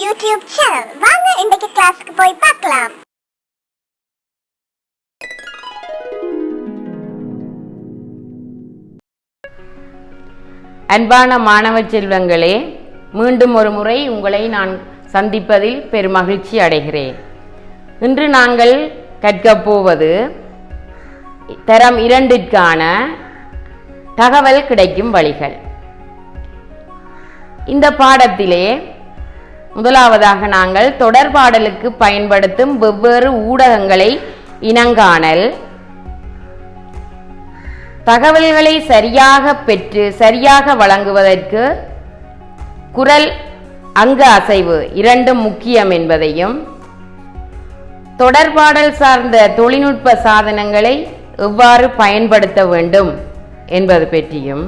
YouTube channel. வாங்க இன்றைக்கு கிளாஸ்க்கு போய் பார்க்கலாம். அன்பான மாணவ செல்வங்களே, மீண்டும் ஒரு முறை உங்களை நான் சந்திப்பதில் பெருமகிழ்ச்சி அடைகிறேன். இன்று நாங்கள் கற்கப் போவது தரம் 2ற்கான தகவல் கிடைக்கும் வழிகள். இந்த பாடத்திலே முதலாவதாக நாங்கள் தொடர்பாடலுக்கு பயன்படுத்தும் வெவ்வேறு ஊடகங்களை இனங்காணல், தகவல்களை சரியாக பெற்று சரியாக வழங்குவதற்கு குரல் அங்க அசைவு இரண்டும் முக்கியம் என்பதையும், தொடர்பாடல் சார்ந்த தொழில்நுட்ப சாதனங்களை எவ்வாறு பயன்படுத்த வேண்டும் என்பது பற்றியும்,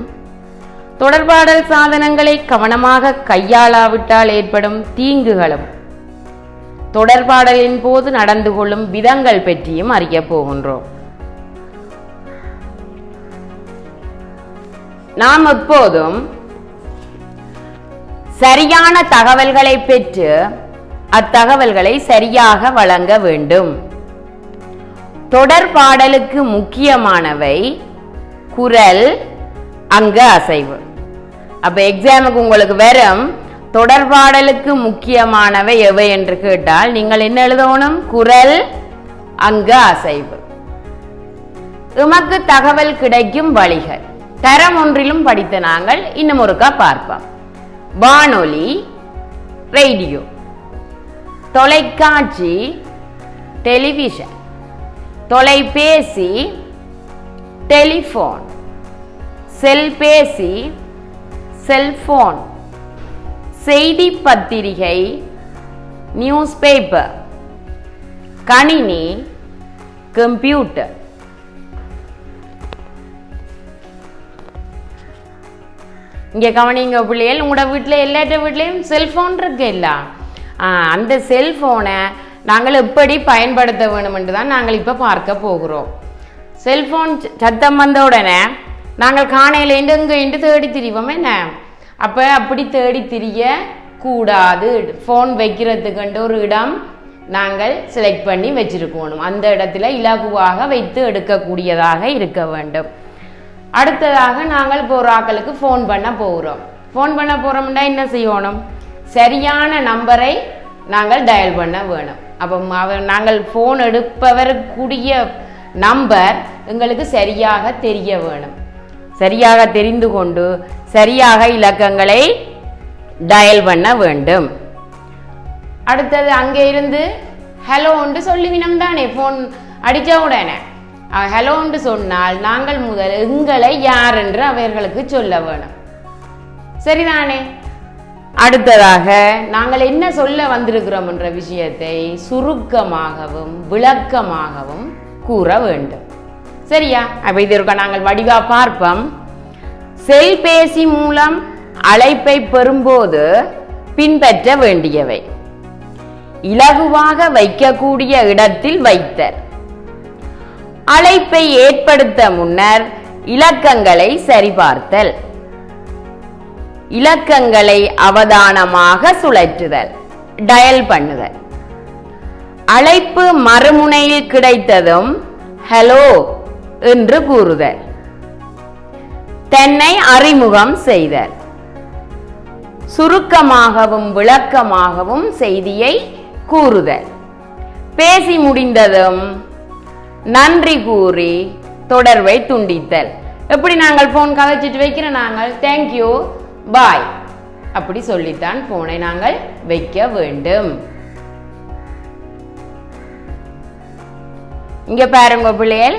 தொடர்பாடல் சாதனங்களை கவனமாக கையாளாவிட்டால் ஏற்படும் தீங்குகளும், தொடர்பாடலின் போது நடந்து கொள்ளும் விதங்கள் பற்றியும் அறிய போகின்றோம். நாம் எப்போதும் சரியான தகவல்களை பெற்று அத்தகவல்களை சரியாக வழங்க வேண்டும். தொடர்பாடலுக்கு முக்கியமானவை குரல் அங்க அசைவு. அப்ப எக்ஸாமுக்கு உங்களுக்கு வெறும் தொடர்பாடலுக்கு முக்கியமானவை எவை என்று கேட்டால் நீங்கள் என்ன எழுதணும்? குரல் அங்க அசைவு. எமக்கு தகவல் கிடைக்கும் வழிகள் தரம் 1லும் படித்த நாங்கள் இன்னும் ஒருக்கா பார்ப்போம். வானொலி, ரேடியோ, தொலைக்காட்சி, டெலிவிஷன், தொலைபேசி, டெலிபோன், செல்பேசி, செல்போன், செய்தி பத்திரிகை, நியூஸ் பேப்பர், கணினி, கம்ப்யூட்டர். இங்கே கவனிங்க பிள்ளைகள், உங்களோட வீட்டில் எல்லாட்ட வீட்லேயும் செல்ஃபோன் இருக்கு இல்ல? அந்த செல்ஃபோனை நாங்கள் எப்படி பயன்படுத்த வேணும் என்று தான் நாங்கள் இப்போ பார்க்க போகிறோம். செல்ஃபோன் சத்தம் வந்த உடனே நாங்கள் காணையில் எங்கே தேடி திரிவோம் என்ன? அப்போ அப்படி தேடி திரிய கூடாது. ஃபோன் வைக்கிறதுக்குண்டு ஒரு இடம் நாங்கள் செலக்ட் பண்ணி வச்சிருக்கணும். அந்த இடத்துல இலகுவாக வைத்து எடுக்கக்கூடியதாக இருக்க வேண்டும். அடுத்ததாக நாங்கள் இப்போ ஒரு ஆக்களுக்கு ஃபோன் பண்ண போகிறோம். ஃபோன் பண்ண போகிறோம்னா என்ன செய்யணும்? சரியான நம்பரை நாங்கள் டயல் பண்ண வேணும். அப்போ நாங்கள் ஃபோன் எடுப்பவருக்குரிய நம்பர் எங்களுக்கு சரியாக தெரிய வேணும். சரியாக தெரிந்து கொண்டு சரியாக இலக்கங்களை டயல் பண்ண வேண்டும். அடுத்தது அங்கே இருந்து ஹலோன்னு சொல்லுவினம் தானே, ஃபோன் அடித்த உடனே ஹலோன்னு சொன்னால் நாங்கள் முதல் எங்களை யார் என்று அவர்களுக்கு சொல்ல வேணும். சரிதானே? அடுத்ததாக நாங்கள் என்ன சொல்ல வந்திருக்கிறோம் என்ற விஷயத்தை சுருக்கமாகவும் விளக்கமாகவும் கூற வேண்டும். சரியா? அப்ப இதற்க நாங்கள் வடிவா பார்ப்போம். செல்பேசி மூலம் அழைப்பை பெறும்போது பின்பற்ற வேண்டியவை: இலகுவாக வைக்கக்கூடிய இடத்தில் வைத்தல், அழைப்பை ஏற்படுத்த முன்னர் இலக்கங்களை சரிபார்த்தல், இலக்கங்களை அவதானமாக சுழற்றுதல், டயல் பண்ணுதல், அழைப்பு மறுமுனையில் கிடைத்ததும் ஹலோ என்று கூறுதல், தன்னை அறிமுகம் செய்தல், சுருக்கமாகவும் விளக்கமாகவும் செய்தியை கூறுதல், பேசி முடிந்ததும் நன்றி கூறி தொடர்பை துண்டித்தல். எப்படி நாங்கள் போன் கதைச்சிட்டு வைக்கிற நாங்கள் தேங்க்யூ பாய் அப்படி சொல்லித்தான் போனை நாங்கள் வைக்க வேண்டும். இங்க பாருங்க பிள்ளைகள்,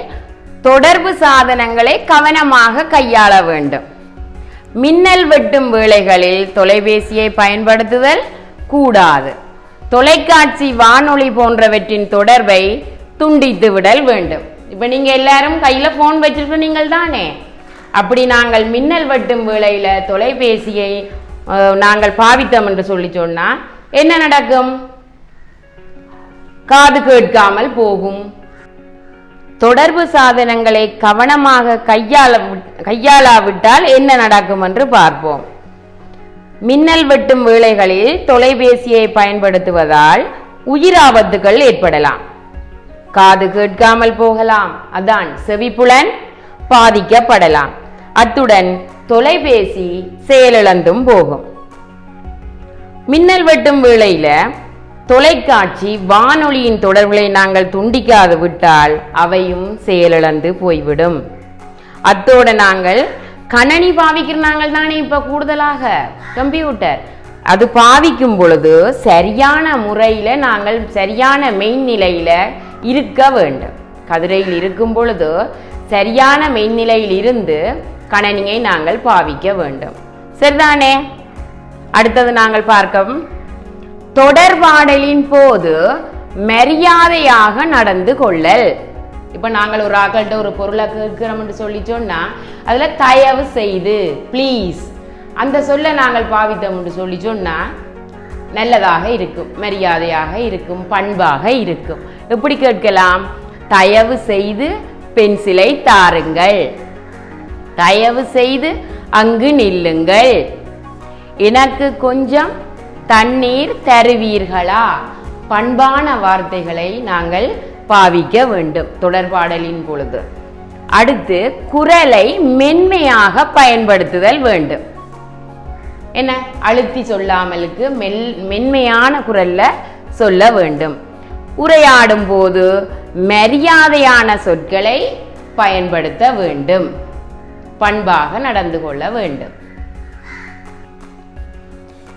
தொடர்பு சாதனங்களை கவனமாக கையாள வேண்டும். மின்னல் வெட்டும் வேளைகளில் தொலைபேசியை பயன்படுத்துதல் கூடாது. தொலைக்காட்சி, வானொலி போன்றவற்றின் தொடர்பை துண்டித்து விடல் வேண்டும். இப்ப நீங்க எல்லாரும் கையில போன் வச்சிருக்க நீங்கள் தானே, அப்படி நாங்கள் மின்னல் வெட்டும் வேளையில தொலைபேசியை நாங்கள் பாவித்தோம் என்று சொல்லி சொன்னா என்ன நடக்கும்? காது கேட்காமல் போகும். தொடர்பு சாதனங்களை கவனமாக கையாளாவிட்டால் என்ன நடக்கும் என்று பார்ப்போம். மின்னல் வெட்டும் வேளைகளில் தொலைபேசியை பயன்படுத்துவதால் உயிராபத்துகள் ஏற்படலாம். காது கேட்காமல் போகலாம், அதான் செவிப்புலன் பாதிக்கப்படலாம். அத்துடன் தொலைபேசி செயலிழந்தும் போகும். மின்னல் வெட்டும் வேளையில தொலைக்காட்சி வானொலியின் தொடர்புகளை நாங்கள் துண்டிக்காது விட்டால் அவையும் செயலிழந்து போய்விடும். அத்தோடு நாங்கள் கணனி பாவிக்கிற நாங்கள் தானே இப்ப கூடுதலாக கம்ப்யூட்டர் அது பாவிக்கும் பொழுது சரியான முறையில நாங்கள் சரியான மெய்நிலையில இருக்க வேண்டும். கதிரையில் இருக்கும் பொழுது சரியான மெய்நிலையில் இருந்து கணனியை நாங்கள் பாவிக்க வேண்டும். சரிதானே? அடுத்தது நாங்கள் பார்க்க தொடர்பாடலின் போது மரியாதையாக நடந்து கொள்ளல். இப்ப நாங்கள் ஒரு ஆக்கள்கிட்ட ஒரு பொருளை கேட்கிறோம்னு சொல்லி சொன்னா அதுல தயவு செய்து ப்ளீஸ் அந்த சொல்ல நாங்கள் பாவித்தோம்னு சொல்லி சொன்னா நல்லதாக இருக்கும், மரியாதையாக இருக்கும், பண்பாக இருக்கும். எப்படி கேட்கலாம்? தயவு செய்து பென்சிலை தாருங்கள், தயவு செய்து அங்கு நில்லுங்கள், எனக்கு கொஞ்சம் தண்ணீர் தருவீர்களா? பண்பான வார்த்தைகளை நாங்கள் பாவிக்க வேண்டும் தொடர்பாடலின் பொழுது. அடுத்து குரலை மென்மையாக பயன்படுத்துதல் வேண்டும். என்ன அழுத்தி சொல்லாமலுக்கு மென்மையான குரல்ல சொல்ல வேண்டும். உரையாடும் போது மரியாதையான சொற்களை பயன்படுத்த வேண்டும், பண்பாக நடந்து கொள்ள வேண்டும்.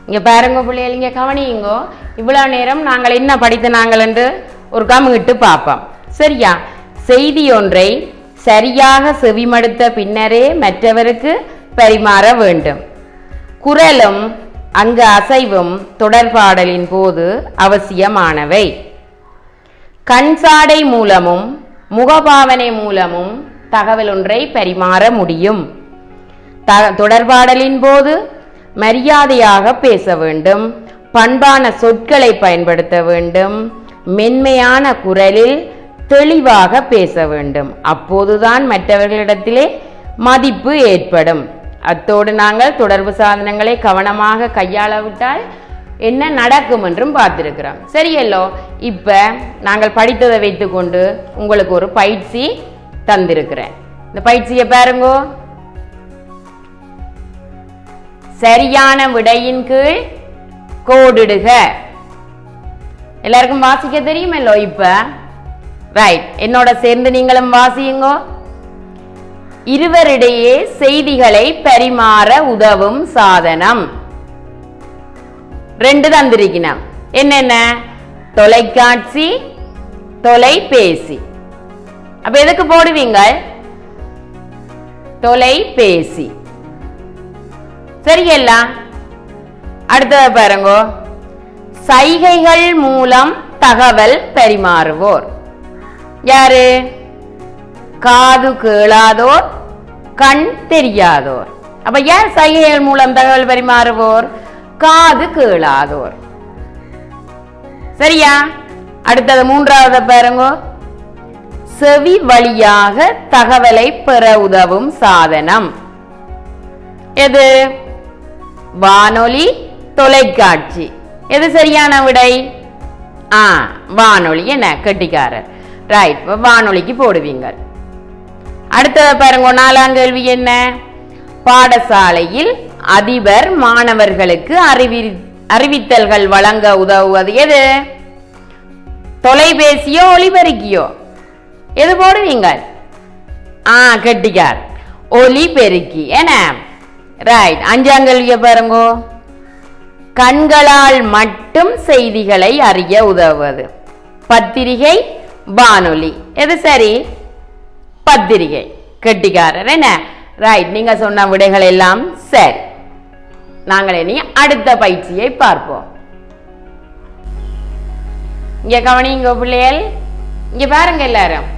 இங்க பாருங்க பிள்ளைகள், இங்க கவனியுங்கோ. இவ்வளவு நேரம் நாங்கள் என்ன படித்த நாங்கள் என்று ஒரு கமுகிட்டு பார்ப்போம். சரியா? செய்தி ஒன்றை சரியாக செவிமடுத்த பின்னரே மற்றவருக்கு பரிமாற வேண்டும். குரலும் அங்கு அசைவும் தொடர்பாடலின் போது அவசியமானவை. கண்சாடை மூலமும் முகபாவனை மூலமும் தகவல் ஒன்றை பரிமாற முடியும். தொடர்பாடலின் போது மரியாதையாக பேச வேண்டும், பண்பான சொற்களை பயன்படுத்த வேண்டும், மென்மையான குரலில் தெளிவாக பேச வேண்டும். அப்போதுதான் மற்றவர்களிடத்திலே மதிப்பு ஏற்படும். அத்தோடு நாங்கள் தொடர்பு சாதனங்களை கவனமாக கையாளவிட்டால் என்ன நடக்கும் என்றும் பார்த்திருக்கிறோம். சரியல்லோ? இப்ப நாங்கள் படித்ததை வைத்துக்கொண்டு உங்களுக்கு ஒரு பயிற்சி தந்திருக்கிறேன். இந்த பயிற்சியை பாருங்கோ. சரியான விடையின் கீழ் கோடிடுக. எல்லாருக்கும் வாசிக்க தெரியுமல்லோ? இப்ப ரைட், என்னோட சேர்ந்து நீங்களும் வாசியுங்கோ. இருவரிடையே செய்திகளை பரிமாற உதவும் சாதனம். 2 தந்திருக்கணும். என்னென்ன? தொலைக்காட்சி, தொலைபேசி. அப்ப எதுக்கு போடுவீங்க? தொலைபேசி. சரியல்ல? அடுத்தது பாருங்க. சைகைகள் மூலம் தகவல் பரிமாறுவோர் யாரு? காது கேளாதோர், கண் தெரியாதோர். அப்ப யார் சைகைகள் மூலம் தகவல் பரிமாறுவோர்? காது கேளாதோர். சரியா? அடுத்தது 3வது பாருங்க. செவி வழியாக தகவலை பெற உதவும் சாதனம் எது? வானொலி, தொலைக்காட்சி. எது சரியான விடை? வானொலி. என்ன கெட்டிக்காரர்? ரைட், வானொலிக்கு போடுவீங்க. அடுத்தது பாருங்க. 4ஆம் கேள்வி என்ன? பாடசாலையில் அதிபர் மாணவர்களுக்கு அறிவித்தல்கள் வழங்க உதவுவது எது? தொலைபேசியோ ஒலிபெருக்கியோ? எது போடுவீங்க? கெட்டிக்கார், ஒலிபெருக்கி. என்ன? ரைட். 5ஆம் கேள்வியை பாருங்க. கண்களால் மட்டும் செய்திகளை அறிய உதவுவது பத்திரிகை, வானொலி. எது சரி? பத்திரிகை. கெட்டிக்காரர். என்ன? ரைட். நீங்க சொன்ன விடைகள் எல்லாம் சரி. நாங்கள் இனி அடுத்த பயிற்சியை பார்ப்போம். இங்க கவனிங்க பிள்ளைகள், இங்க பாருங்க எல்லாரும்.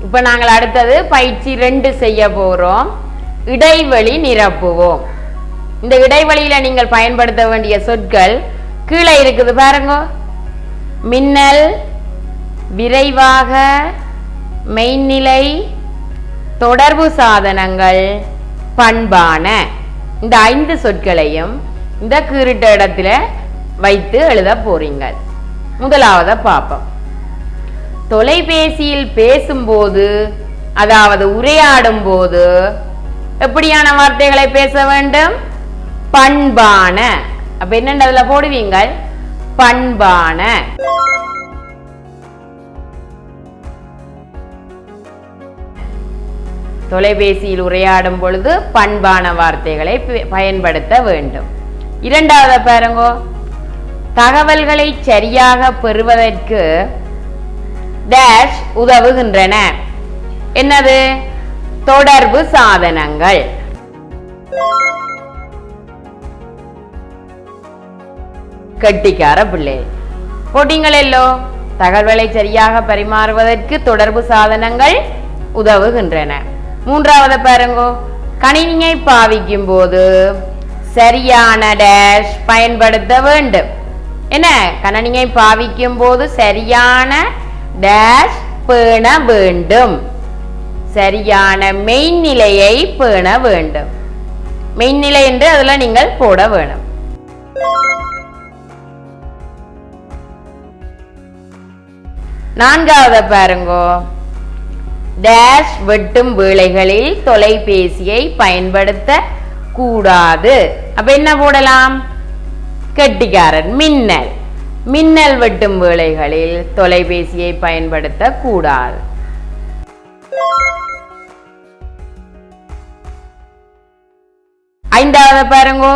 இப்ப நாங்கள் அடுத்தது பயிற்சி 2 செய்ய போறோம். இடைவெளி நிரப்புவோம். இந்த இடைவெளியில நீங்கள் பயன்படுத்த வேண்டிய சொற்கள் கீழே இருக்குது பாருங்க. மின்னல், விரைவாக, மெய்நிலை, தொடர்பு சாதனங்கள், பண்பான. இந்த 5 சொற்களையும் இந்த கீறிட்ட இடத்துல வைத்து எழுத போறீங்க. முதலாவத பார்ப்போம். தொலைபேசியில் பேசும்போது, அதாவது உரையாடும் போது எப்படியான வார்த்தைகளை பேச வேண்டும்? பண்பான. அப்ப என்னன்றதுல போடுவீங்க? பண்பான. தொலைபேசியில் உரையாடும் பொழுது பண்பான வார்த்தைகளை பயன்படுத்த வேண்டும். இரண்டாவது பாருங்கோ, தகவல்களை சரியாக பெறுவதற்கு டேஷ் உதவுகின்றன. என்னது? தொடர்பு சாதனங்கள். கெட்டிக்கார பிள்ளை போட்டிங்களோ. தகவல்களை சரியாக பரிமாறுவதற்கு தொடர்பு சாதனங்கள் உதவுகின்றன. மூன்றாவது பாருங்கோ, கணினியை பாவிக்கும் போது சரியான டேஷ் பயன்படுத்த வேண்டும். என்ன? கணினியை பாவிக்கும் போது சரியான டேஷ் பேண வேண்டும். சரியான மெய்நிலையை பேண வேண்டும். மெய்நிலை என்று அதுல நீங்கள் போட வேணும். நான்காவது பாருங்கோ, டேஷ் வெட்டும் வேளைகளில் தொலைபேசியை பயன்படுத்த கூடாது. அப்ப என்ன போடலாம்? கெட்டிக்காரன் மின்னல். மின்னல் வெட்டும் வேளைகளில் தொலைபேசியை பயன்படுத்த கூடாது. ஐந்தாவது பாருங்க,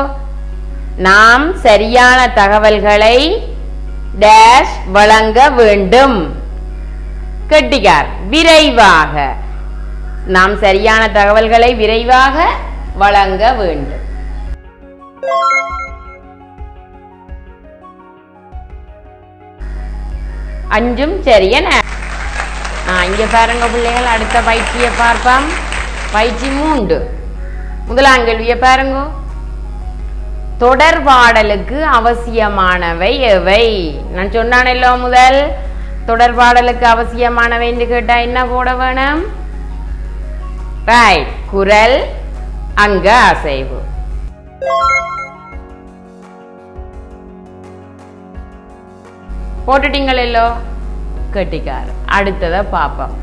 நாம் சரியான தகவல்களை டேஷ் வழங்க வேண்டும். கெட்டிக்கார் விரைவாக. நாம் சரியான தகவல்களை விரைவாக வழங்க வேண்டும். அஞ்சும் சரியன. இங்க பாருங்க பிள்ளைகள், அடுத்த பயிற்சியை பார்ப்போம். பயிற்சி 3. முதலாம் கேள்வியை பாருங்க. தொடர்பாடலுக்கு அவசியமானவை எவை? நான் சொன்னானല്ലോ முதல், தொடர்பாடலுக்கு அவசியமானவை என்று கேட்டா என்ன போட வேணும்? ரைட், குரல், அங்க அசைவு. போட்டுட்டீங்களோ? கெட்டிக்கார். அடுத்ததை பார்ப்போம்.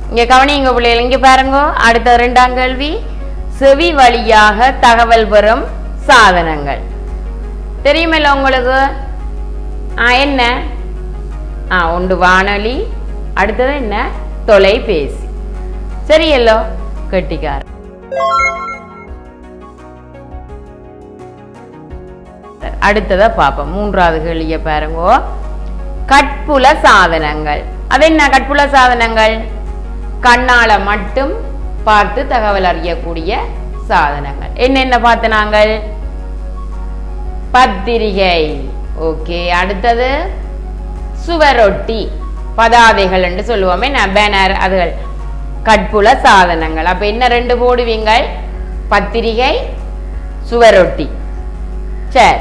இங்க கவனிங்க பிள்ளைகள், இங்க பாருங்க. அடுத்த 2ஆம் கேள்வி, செவி வழியாக தகவல் பெறும் சாதனங்கள். தெரியுமில்ல உங்களுக்கு? என்ன? ஒன்று வானொலி, அடுத்தது என்ன? தொலைபேசி. சரியல்லோ? கெட்டிக்கார். அடுத்ததை பார்ப்போம். 3வது கேள்வியை பாருங்க. கட்புல சாதனங்கள். அது என்ன கட்புல சாதனங்கள்? கண்ணால மட்டும் பார்த்து தகவல் அறியக்கூடிய சாதனங்கள். என்னென்ன பார்த்து நாங்கள்? பத்திரிகை. ஓகே. அடுத்தது சுவரொட்டி, பதாதைகள் என்று சொல்லுவோமே, பேனர், அதுகள் கட்புல சாதனங்கள். அப்ப என்ன 2 போடுவீங்க? பத்திரிகை, சுவரொட்டி. சரி.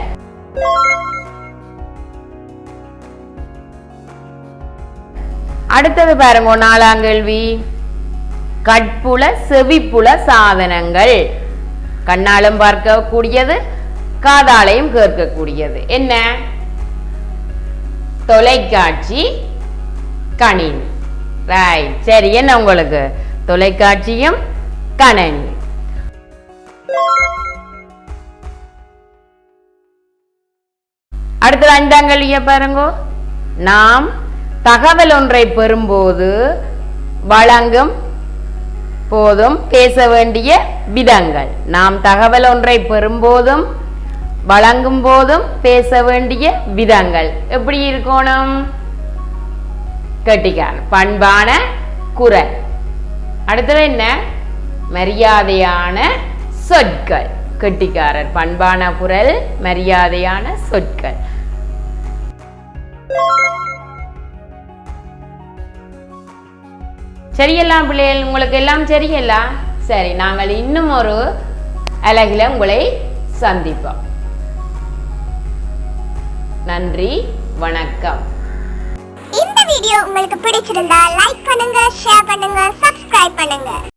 அடுத்தது பாருங்க, 4ஆம் கேள்வி. கட்புல செவிப்புல சாதனங்கள். கண்ணாலும் பார்க்கக்கூடியது, காதாலையும் கேட்கக்கூடியது. என்ன? தொலைக்காட்சி, கணினி. ரைட். சரி. என்ன உங்களுக்கு? தொலைக்காட்சியும் கணினி. அடுத்த 5ஆம் கேள்வியை பாருங்க. நாம் தகவல் ஒன்றை பெறும்போது வழங்கும் போதும் பேச வேண்டிய விதங்கள். நாம் தகவல் ஒன்றை பெறும்போதும் வழங்கும் போதும் பேச வேண்டிய விதங்கள் எப்படி இருக்கணும்? கெட்டிக்காரன். பண்பான குரல். அடுத்தது என்ன? மரியாதையான சொற்கள். கெட்டிக்காரர். பண்பான குரல், மரியாதையான சொற்கள். சரியெல்லாம் பிள்ளைகள்? உங்களுக்கு எல்லாம் சரியெல்லாம்? சரி, நாங்கள் இன்னும் ஒரு அழகில உங்களை சந்திப்போம். நன்றி, வணக்கம். இந்த வீடியோ உங்களுக்கு பிடிச்சிருந்தா லைக் பண்ணுங்க, ஷேர் பண்ணுங்க, சப்ஸ்கிரைப் பண்ணுங்க.